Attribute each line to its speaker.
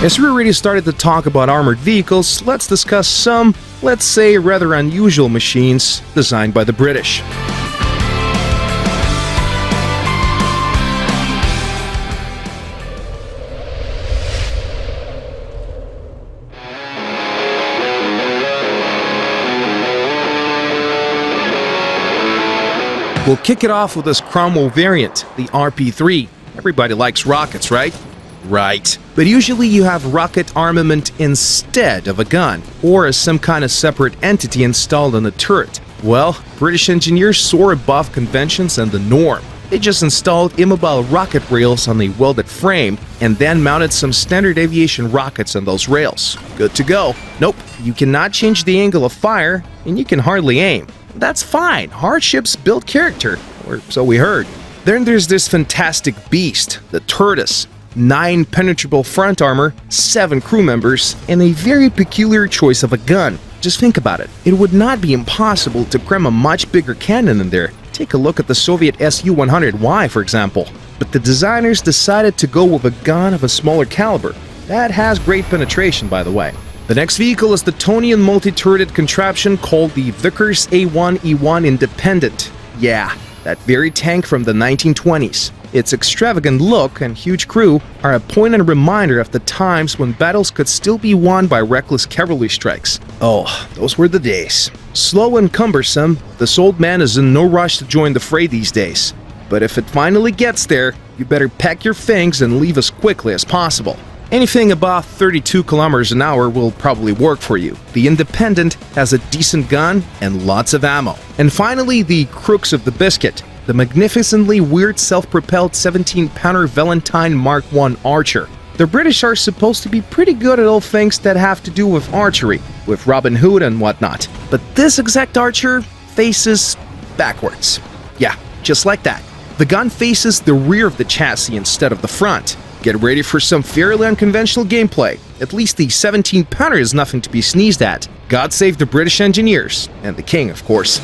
Speaker 1: As we already started to talk about armored vehicles, let's discuss some, let's say, rather unusual machines designed by the British. We'll kick it off with this Cromwell variant, the RP3. Everybody likes rockets, right? Right. But usually you have rocket armament instead of a gun, or as some kind of separate entity installed on the turret. Well, British engineers soar above conventions and the norm. They just installed immobile rocket rails on the welded frame and then mounted some standard aviation rockets on those rails. Good to go. Nope, you cannot change the angle of fire, and you can hardly aim. That's fine. Hardships build character, or so we heard. Then there's this fantastic beast, the Tortoise. 9 penetrable front armor, 7 crew members, and a very peculiar choice of a gun. Just think about it. It would not be impossible to cram a much bigger cannon in there. Take a look at the Soviet Su-100Y, for example. But the designers decided to go with a gun of a smaller caliber. That has great penetration, by the way. The next vehicle is the Tonian multi-turreted contraption called the Vickers A1E1 Independent. Yeah, that very tank from the 1920s. Its extravagant look and huge crew are a poignant reminder of the times when battles could still be won by reckless cavalry strikes. Oh, those were the days. Slow and cumbersome, this old man is in no rush to join the fray these days. But if it finally gets there, you better pack your things and leave as quickly as possible. Anything above 32 kilometers an hour will probably work for you. The Independent has a decent gun and lots of ammo. And finally, the crux of the biscuit, the magnificently weird self-propelled 17-pounder Valentine Mark I Archer. The British are supposed to be pretty good at all things that have to do with archery, with Robin Hood and whatnot. But this exact Archer faces backwards. Yeah, just like that. The gun faces the rear of the chassis instead of the front. Get ready for some fairly unconventional gameplay. At least the 17-pounder is nothing to be sneezed at. God save the British engineers, and the king, of course.